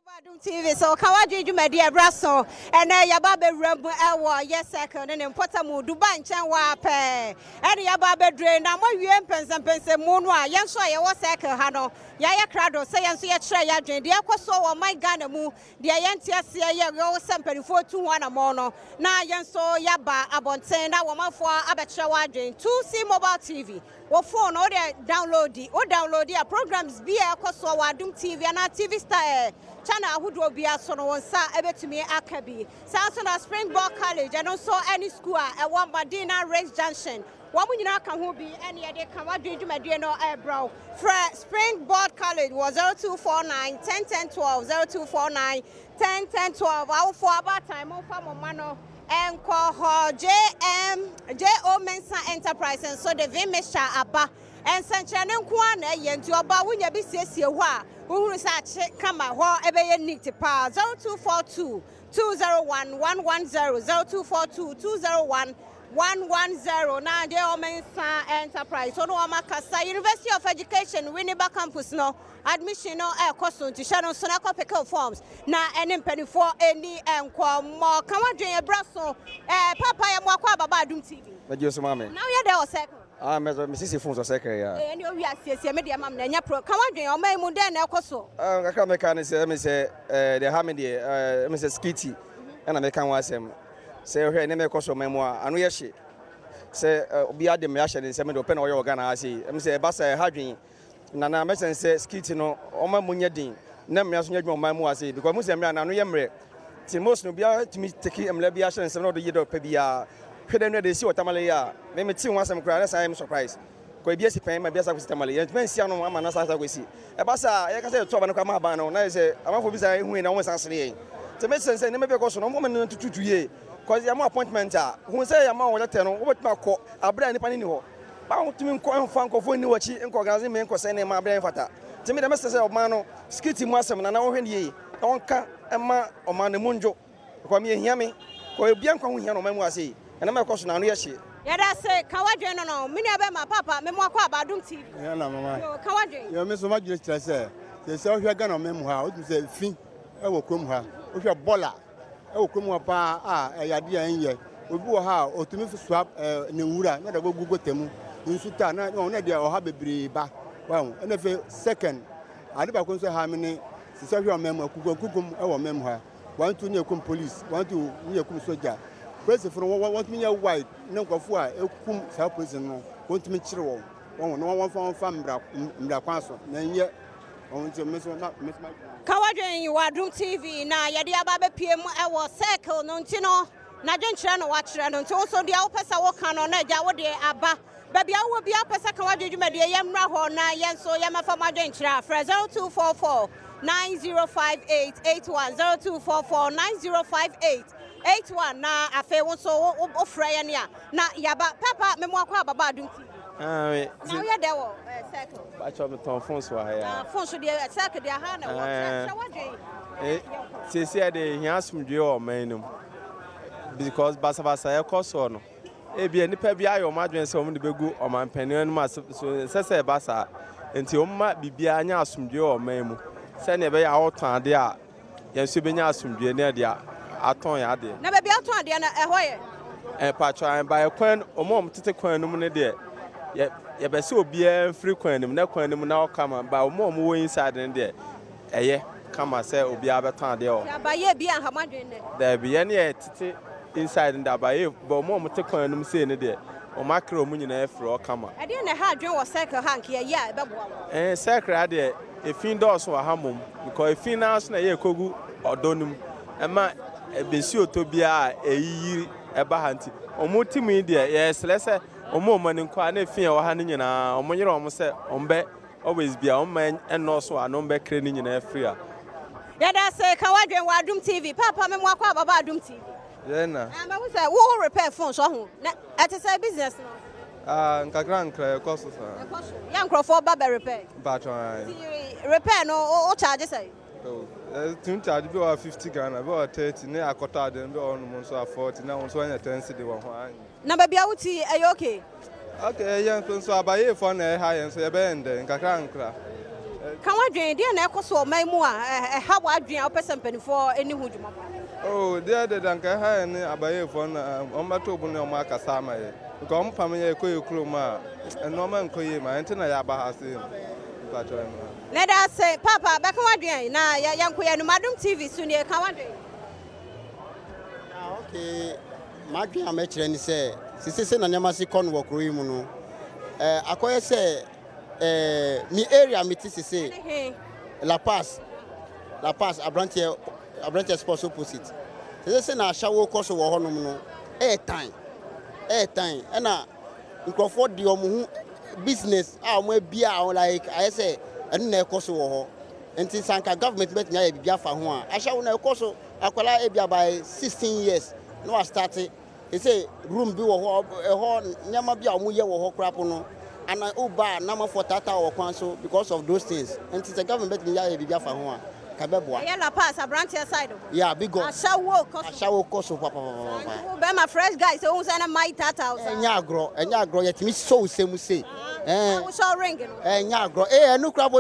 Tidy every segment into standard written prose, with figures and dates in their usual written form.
Badwam TV so kawaje dwuma de abraso ene yaba bewram ewo yeseke ne mpota mu Dubai nchen wa pe ene yaba bedre na mawie mpensempense mu no a yenso ye wo seke ha no ya ye krado se yenso ye kire ya dwen de ekoso wo my Ghana mu de yente ase ye wo sempanifo tu ho na mo no na yenso yaba abonten na wo mafo abekire wa dwen 2C mobile TV wo phone o de download ya programs bi ekoso wa Adom TV na TV Star channel ahudo bia so no wonsa ebetumi akabi sanso na Springboard College and also any school e one Madina Race Junction wo munyina ka ho bi ene ye de ka wadwedwumadie no ebro fra Springboard College was 0249 1010 12 0249 1010 12 awu for about time on fa mama no enko ho JO Mensa Enterprise and so the Vimesha aba and sanchane nko na ye nti oba wunya bi siesie ho a uhuru sa che kama ho ebeye neat pa 0242 201 110 0242 201 110 na JO Mensa Enterprise so no amakasa University of Education Winneba campus no admission no ekoso nti hye no so na pick forms na ene mpanifo eni enko mo kan wadwen ebraso papa ya mo akwa baba Adom TV mejo so mama now you there o second me sisi phone so second ya eni o wi asiesie me de mam na nya pro kan wadwen o mai mu den na ekoso kaka me kan say me say the how me dey me say skitty na me kan wasem say hwe ne me ekoso memu a anu ye hye say obi adem ya hye ne say me de open o ye organa ase me say ba say hadwen na me say skitty no o ma munye din na me aso nya dwuma man mu ase because mu say me na anu ye mre ti most no bia timi take emla bia hye ne say no do ye do pa bia hwede no de si otamale ya me ti ho asem kra na say am surprise ko bia si pen ma bia sa ko sitamale ye tmen sia no ama na sa ko si e ba sa ye ka say to ba no kwa ma ba no na say amafo bi say hu na won san sere ye te me sense ne me be ko so no mo me tututu ye cause ya mo appointment a hu say ya ma wo lete no wo betuma ko abra ni pani ni ho ba ho timi ko fa nkofo ni wachi enko organize me enko say ne ma abra fata te me de me sense o ma no skiti mu asem na wo hwe ni ye onka ema o ma ne munjo ko me hia me ko bia nkwa hu hia no ma mu ase ena me ko so na no ye hye yada say kawadwen no me ne be ma papa me mo akwa Badwam TV ya na mama yo kawadwen yo me so ma jure kire say o hwe Ghana me mu ha o tu say fi e wo krom ha o hwe bola e wo krom ha pa yade an ye obi wo ha o tumi swap ne wura na da gogo temu nsu ta na na de o ha bebre ba wa na fe second ade ba ko so ha me ne se hwe o mem akukum e wo mem ha want to ne kum police want to ne kum soldier president for want me white na nkofo a ekum sa president no want me kire won no fa mbra kwaso na nye on ti me so na me kawadwen yi Adom TV na yede aba be piem e wo circle no nti no na dwenkire no wa kire no nti wo so dia wo pesa wo kan no na ja wo de aba baby awo bia pesa kawadwen dwumade ye mra ho na yenso ye mafa madwenkire afra 0244 9058 81 0244 9058 81 na afa wo so ofra ya ne a na yaba papa me mo akwa baba Adom TV na we dey wo circle ba cho me ton phone so ha ya phone so dey circle dey ha na wo wadwen se dey hia asumdwe o manum because basa e koso no e bia nipa bia ayo madwen se o mu de begu o man panin no so se basa enti o ma bibia anya asumdwe o manmu se ne be ya oton ade a yenso be nya asumdwe ne ade a aton ya ade na be aton ade na ehoye pacho an ba e kwan o mo tete kwan no mu ne de ye be se obia free kwan nim na kwan nim na o kama ba o mo wo inside ne de eye kama se obia beton ade o ya ba ye bia hamadwen ne da bi ye ne tete inside nda ba ye bo mo tete kwan nim se ne de o makro mu nyina efro o kama ade na ha adwen wo circle hank ye ya e be boa circle ade efin dos wa hamom because efin na so na ye kogu odonum ema ebesi otobia eyiri eba hanti omo timi de ye selese omo mani kwa na efin wa ha ne nyina omo nyere omo se ombe always bia omo eno so ano mbe kre ne nyina efria yada say kawadwen wa Adom TV papa me mo akwa baba Adom TV yena ma we say wo repair phone so ho na etese business no nkakra nkra koso sa ya nkrofo baba repair batwa repair no o charge say tun charge be 50 Ghana be 30 ne akota de be on mo so 40 na on so anya 10 cedi wo ho an na ba bia wuti ayo okay yan so abaye fo na ha yan so ye be ende nkakra nkra Can we dream dear Necoso, my more? How I dream a person penny for any wood. Oh, dear, the Danka and Abaye phone on my tobu no Marca Sama. Come, Pamela Koyuma, and Norman Koyma, and Tenayaba has him. Let us say, Papa, back on dream. Now, young Queen, Madam TV, soon you come. Okay, my dream, I met you and say, Sister Namasi Con walk room. I say, mi area, me say, La Paz, a branch sports opposite. Sister na shower course of Honomo, airtime, and Crawford, the business, our beer, like I say, and no course of and since Sanka government met me a Biafra one, I shall know course of Aquala Ebia by 16 years. No, I started. They say room be a horn, Yamabia, Muya or Crapono, and I Uba, number for Tata or Council because of those things. And since the government met me a Biafra one, Cabebwa. Yellow pass a branch aside. Yeah, big go. I shall walk, course of Papa. My fresh guys, who's and my tata. And Yagro, yet me so same say. I was all ringing. And Yagro, no crab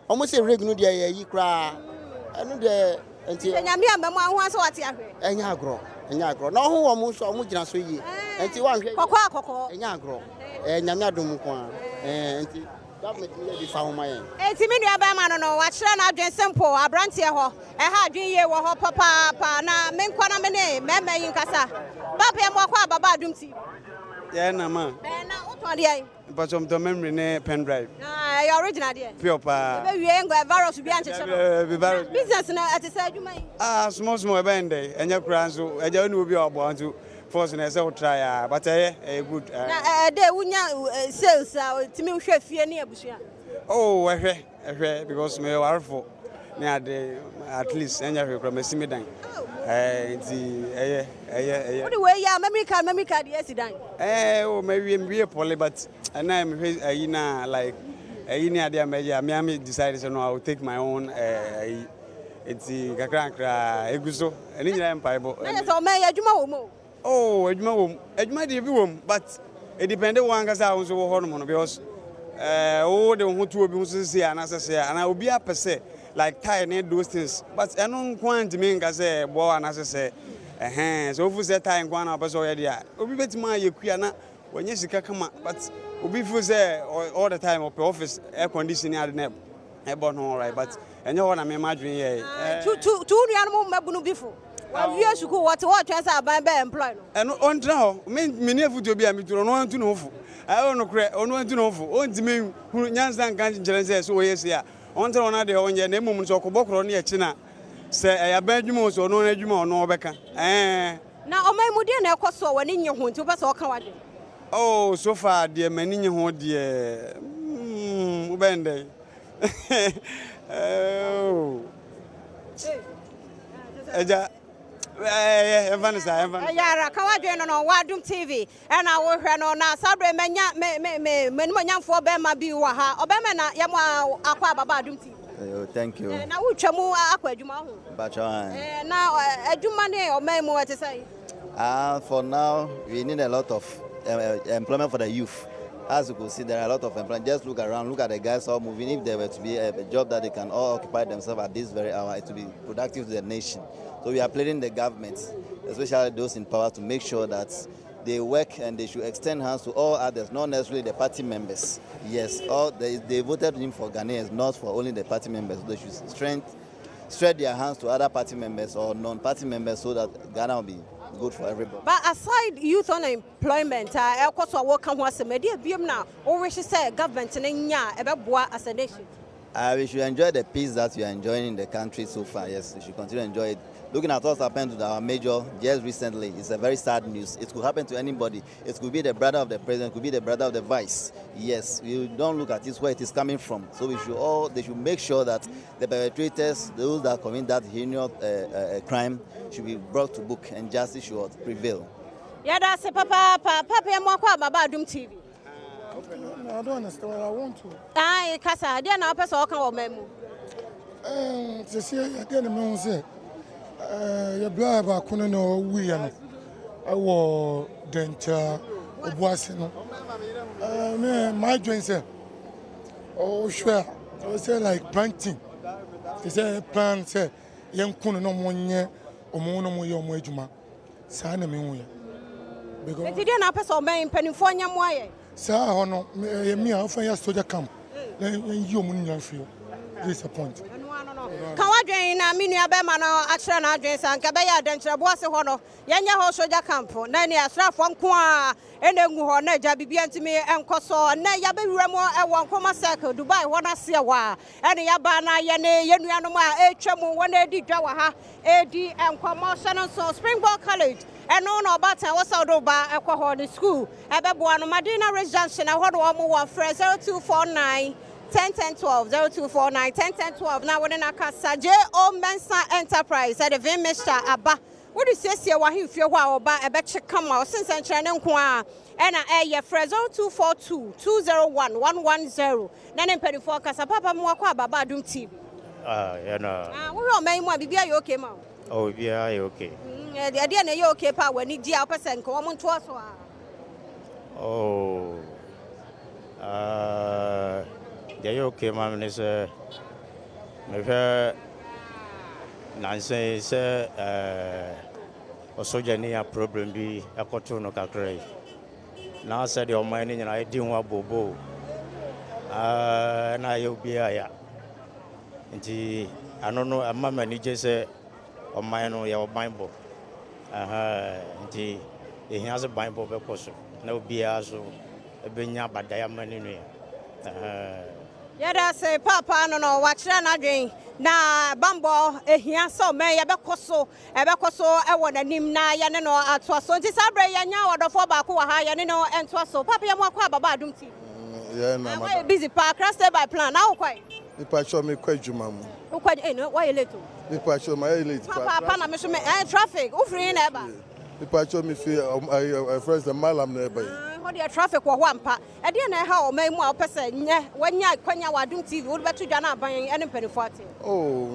almost a ring, no dear, ye cry. I know the until Yamia, once what and Yagro, no who almost almost sweet. And you want Coco, and Yagro, and Yamadum, and government may be found my end. 80 million Bama, no, watch Rana Simple, a branch here, a hard year, or Papa, na Menkwana Mene, Meme in Casa. Papa and Wakwa Badum tea. Yeah, Nama. And now, what are But some the memory ne pen drive. Your original dear. Pure pa. You ain't got virus to be anxious. Business at the side, you may. Small band day, and your grants, and you will be born to force and as try, but a good. They wouldn't sales to me, chef here near Bushia. Oh, because me are for near the at least any of your promise me down. What the way, America, yes, it oh, maybe I'm real poly, but and I'm like a near major. Miami decided to know I will take my own. It's the Kakranka, Eguso, and in Empire. Oh, it might be room, but it depended on because I was a hormone because oh, the one who will be see and as and I will be up per se. Like tie those things, but I don't want to mean as a boy and as I say, so if that time one up as already, we bet my Yakiana when you see come, but we feel there all the time of office air conditioning at the neb. All right, but and you know what I'm imagining, two animal before. Well, years ago, what chance I buy employed. And on now, many of you to be a meter on one to know. I don't know, on one to know for only me who Yansan can't challenge so yes, yeah. On to another on your name of Sokoboko near China. Say, I beg you most or no Eduma or no Becca. Now, my Modena cost so when in your home to pass all Kawadi. Oh, so far, dear Menin, dear Bende. Oh, Vanessa, Yara, Kawajan on Wadum TV, and I will run on our Sabre Menya for Bema Biwaha, Obama Yama Aqua Badum TV. Thank you. Now, Chamu Aqua Juma. Now, a Jumane or Memo, what to say? For now, we need a lot of employment for the youth. As you can see, there are a lot of employment. Just look around, look at the guys all moving. If there were to be a job that they can all occupy themselves at this very hour, it will be productive to the nation. So we are pleading the government, especially those in power, to make sure that they work and they should extend hands to all others, not necessarily the party members. Yes, they voted him for Ghanaians, not for only the party members. They should stretch their hands to other party members or non-party members so that Ghana will be good for everybody. But aside youth unemployment, I also work on what's a media beam now, or we should say government and about as a nation. We should enjoy the peace that we are enjoying in the country so far. Yes, we should continue to enjoy it. Looking at what's happened to our major just recently, it's a very sad news. It could happen to anybody. It could be the brother of the president, it could be the brother of the vice. Yes, we don't look at it where it is coming from. So they should make sure that the perpetrators, those that commit that heinous crime, should be brought to book and justice should prevail. Yeah, that's a Papa Badum TV. No, I don't understand what I want to. Aye, Casa, I didn't know person or memo. To see, I didn't know say. Your blood about Kuno, we and I wore denture, Obuasino. My joint, oh, sure, I would say like planting. They say plant say young kuno no monye omono mo yo mo ejuma. Sa na me hu ya. Because Eti dey na person man penifo nya mo aye. sa hono me a ofa ya soldier camp. Na yi omo nyan fio. This is a point. Kan wadwen na me nua be ma no akere na adwen san ka be ya adankyere bo ase ho no yenye ho soja camp na ni asrafo nko a enengu ho na ja bibia ntimi enkoso na ya be wura mo e won koma circle Dubai ho na se wa ene ya ba na ye ne yenua no a etwam wo na edi dwa wa ha edi enkomo so so Springbok College eno no obatan wo sa do ba ekwo ho ni school e be bo no Madina Residence na ho do mo wa frɛ 0249 101012 0249 101012 now when na kasa J.O. Mensa Enterprise at the Vin Mr. Abba what is this here wa himfie ho a oba e be chekama o sense nkyerɛ nko a ɛna ɛyɛ frɛ 0242 201 110 na ne mpɛdifo kasa papa mu akɔ ababa Adom TV you know wo hwɛ ɔman mu a bibia yɛ okay ma oh bibia yɛ okay ɛdeɛ na yɛ okay pa wani di a wopɛ nko wɔn ntoa so a oh they okay ma'am is me fa nanse say osoja ni a problem bi akoto no kakrai na say the oman ni nyina di ho abobo na ye obi aya nti ano no amama ni je say oman no ye oban bo nti ehia se ban bo be koso na obi aso ebenya badaya mani no Yada say papa no wakira na dwen na bambo ehia so me yebekoso ewo nanim na ye ne no atoaso nti sabre ya nya odofo ba ko wa ha ye ne no entoaso papa ye mo akwa ababa Adom TV yeah na ma busy pa stay by plan na ukwai ipa show me kwa juma mu ukwai no why late ipa show my late papa na me so me traffic u free na eba ipa show me feel friends the malam na eba the traffic wo ampa e dey na ha o man mu a opese nye wanya kwanya wa Adom TV wo betu dwa na aban ene mpelifo ate oh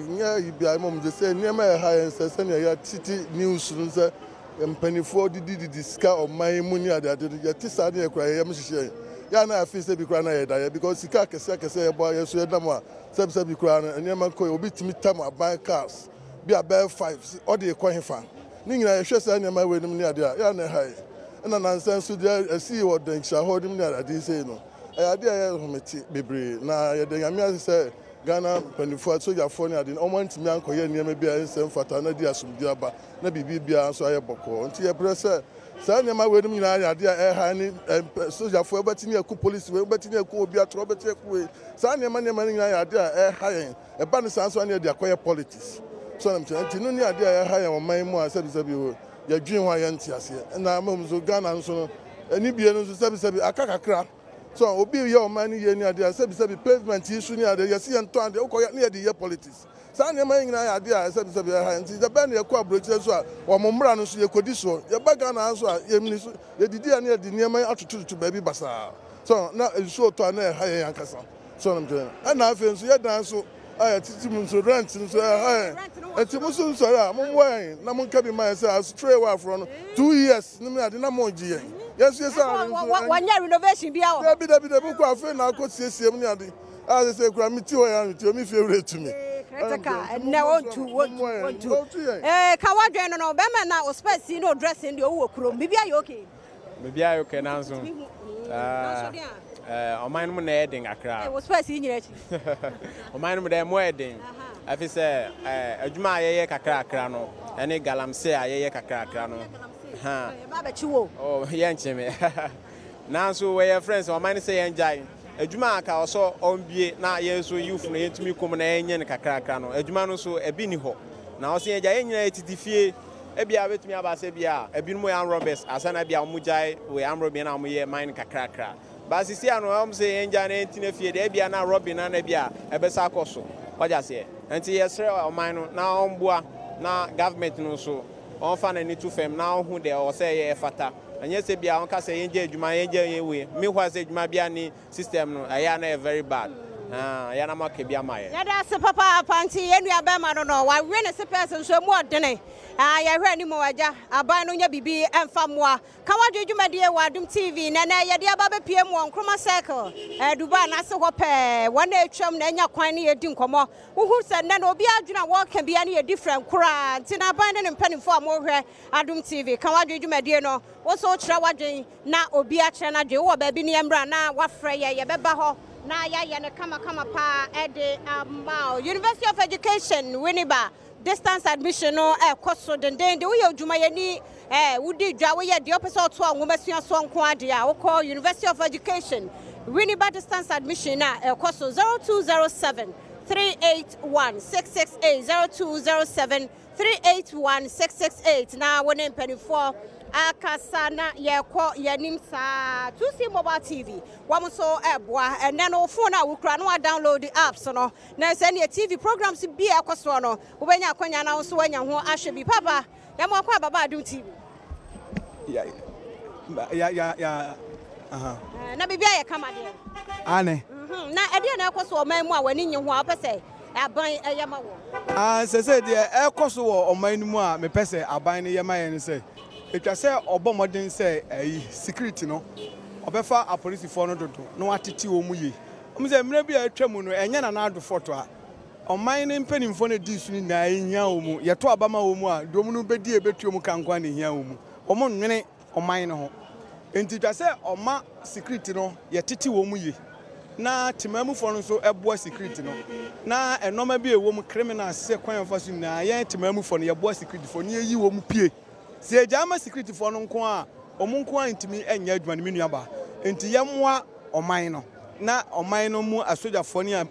nya ibia mom je say niam e ha en se na ya titi news no se mpelifo didi ska o man mu ni ade ya tisa na e kura ya mhihye ya na afi se bi kura na ye da ya because sika kese ye bo ye so ye dam a se bi kura na niam ko obi timi tam aban cars bi about 5 o de ko hefa ni nyina ye hwe se niam we nim ni ade ya na ha na nonsense dey see what den shahodim na ade say no ade ya hometi bebre na ye de nyame say Ghana penifo so ya fo ni ade o man timi ankoye niam bia nsem fata na di asumdi aba na bibi bia so aye boko nti ye prese sa niam we nim nyina ade e ha ni soja fo betini eku police we betini eku obi atro betini eku sa niam nyina ade e ha yen e ba ni sanso na ade akoye politics so na mche nti no ni ade e ha yen o man mu a sabi ya dwin ho ya ntiase na amom so Ghana nso ani bie no so sabi akakakra so obi ye o man ye ni ade sabi pavement issue ni ade ye se ento ade ukoya ni ade ye politics sa na man nyina ya ade sabi ha nti da ban ye ko abrochire so a o mommra no so ye kodi so ye ba Ghana so a ye mini so ye didi ani ade niam atototo ba bi basa so na nso to na ha ye yankasa so na mje na afi nso ye dan so aya titi mun so rent so enti mun so sorry mun wan na mun kabi man say stray away from 2 years ni me ade na mon gi yes wanya renovation bia o dabi ko afi na ko siesie mun ade a say kura mi ti o ya mi ti o mi favorite to me critical na want to ka wadwen no be ma na o space no dressing de o wo kuro bibia you okay bibia you okay na so o man mu na edin akra o space nyina chi o man mu de mo edin afi say adwuma ayeye kakra akra no ene galamse ayeye kakra akra no ha ba ba chiwo oh ye ncheme na so we your friends o man say enjai adwuma aka oso onbie na ye so youth no yentumi kom na enye ne kakra akra no adwuma no so ebi ni ho na o se enjai nyina etitifie ebia betumi abase bia ebinumo yan robbers asana bia omujai we amro bia na omuye mine kakra akra basisi anu am say enja na entina fie de bia na robin na bia ebesa akoso kwaja se enti yesre o man no na ombua na government no so on fa na ni tu fem na hu de o say ye fata anya se bia on ka say enja adwuma enja yewe me hwa say adwuma bia ni system no aya na very bad ya na make bia maye ya da se papa panti yenu abema no wa we ne se person so mu odene ya hwe ni mo waja aban no nya bibi emfa moa ka wadwe dwumadie wa Adom TV na na ye de aba be pie mu Nkrumah Circle Dubai na se ho pe wona atwam na nya kwan ne ye di nkomo uhu se na obi adwuna wo ka bia ne ye different kura nti na aban ne mpanimfo a mo hwe Adom TV ka wadwe dwumadie no wo so kira wadwen na obi a kire na dwe wo ba bi ne emra na wafre ye beba ho na ya ne kama pa ede University of Education Winneba distance admission no koso denden de we adwuma yani wudi dwa we ye de opese to anwomasua so nko ade a wo University of Education Winneba distance admission na koso 0207 381 668 0207 381 668 na wone mpanifo akasana yeko yanim sa to see mobile TV wam so eboa ene no phone a wukura no download the apps no na se ne TV programs bi akoso no wo benya akonya na so wanya ho ahwe bi papa ya mo akwa baba Adom TV ya aha na bibia ye kama de ane na ede na akoso oman mu a wani nye ho a pese aban yema wo se de ekoso wo oman mu a me pese aban ne yema ye ne se etwa se obomodin se security no obefa apolisifoɔ no dodo no atete wo mu ye se mre bi atwa mu no enye na ado photo a oman ne mpanimfo ne di su ni na ehia wo mu yeto abama wo mu a dom no bedi ebetuo mu kankwa na ehia wo mu omo nwene oman ne ho enti twa se oma security no yetete wo mu ye na timamufo no so eboa security no na enoma bi ewo mu criminal se kwan fa so na ye timamufo no yeboa security fo ne yi wo mu pie se jama security fo no nko a omo nko a ntimi enya adwuma ne menua ba enti yemmoa oman no na oman no mu asojafo ne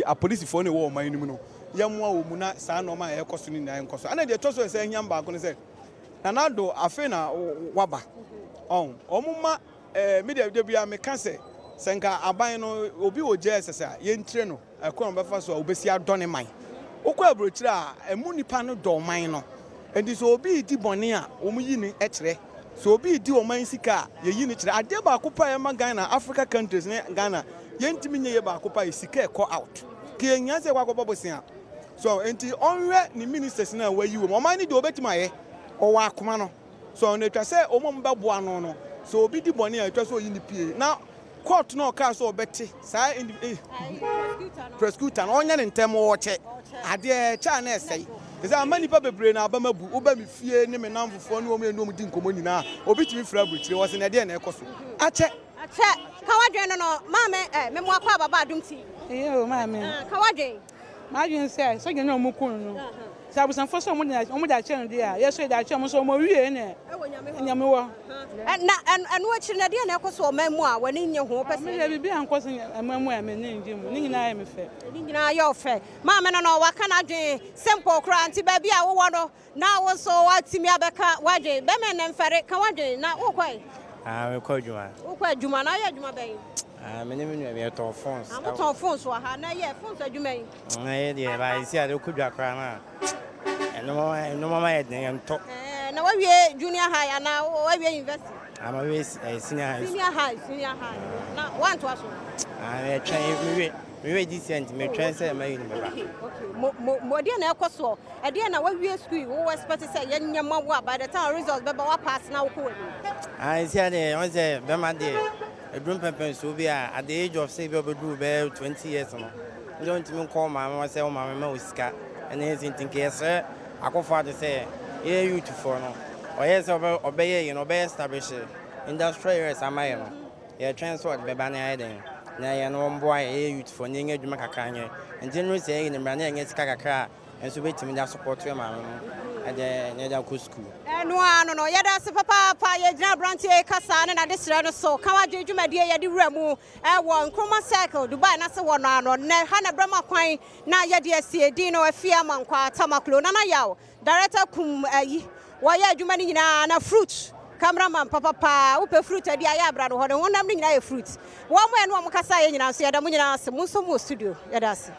apolisifo ne wo oman no mu no yemmoa wo mu na saa no ma yekoso ni na yenkoso ana de toso se enya mba ko ne se na nado afi na waba omuma media de bia me ka se senka aban no obi wo JSS a yentire no ekon befa so obesi adone man ukọ abrochire a emu nipa no do man no endi so obi di bone a omuyi ni ekire so obi di oman sika ye yi ni kire ade ba akopa e ma Ghana Africa countries ne Ghana yentimi nye ye ba akopa e sika e ko out ke nya se kwa akopa bosia so enti onwe ni ministers na wayi wo oman ni de obetima ye o wa akoma no so na twa se omom ba boa no so obi di bone a twa so yi ni pie na court no ka so obeti sa prosecutor no onya ne ntem wo che ade cha na esai eza amani pa bebre na abamabu oba mi fie ne me namfofo ne o me no mu di nkomo nyina obi timi fra buchire wo se na de na ekoso ache ka wadwen no maame me mo akwa baba Adom TV o maame ka wadwen ma dwen se so gye no mu kunu no sabusan fo so mo da che no de a yeso da che mo so mo wie ne nyame wo na anu akiri na de na ekoso o mamu a wani nye ho pese me bibi ankoso mamu a me ne ngi mu ni nyina ya me fe ni nyina ya ofe maame no waka na dwen simple kra anti ba bi a wo no na wo so watimi abeka wadwen be me ne mfere ka wadwen na wo kwai me kwa djuma wo kwa djuma na ya djuma ben me ne me to phones to phones wa ha na ye phones adjuma yi na ye de ba isi ade ku dwa kra na no mama ye den to na wa wie junior high na wa wie university ama we senior high na want to aso me train me we decent me train say me uni baba okay mo de na ekoso e de na wa wie school wo expect say ye nyama wo by the time results beba wa pass na wo ko wani isi ade on say be ma de edrum pempen so bi at the age of say be obedu be 20 years no don't me call mama say o mama me osika and anything think yes akofo de say ye youth for no o yes obey you know be establish industrial areas amaye no ye transport be ba na eden na ye no mbo ye youth for nyenga dwuma kakanye and generally say ni mra na ye sika kakra enso betimi da support your mama no ade ne da ko school eno ano no ye da se papa ye gina branch e kasa ne na de sire no so ka wa dwumadie ye de wura mu wo Nkrumah Circle Dubai na se wo no ano ne ha na brama kwan na ye de asie din no afia mankwa tamaklo na na yawo director kum ayi wo ye adwuma ni nyina na fruit cameraman papa wo pe fruit adi aya abra no ho ne wonam ni nyina ye fruit wo mo eno mo kasa ye nyina so ye da mo nyina se mo so mo studio ye da se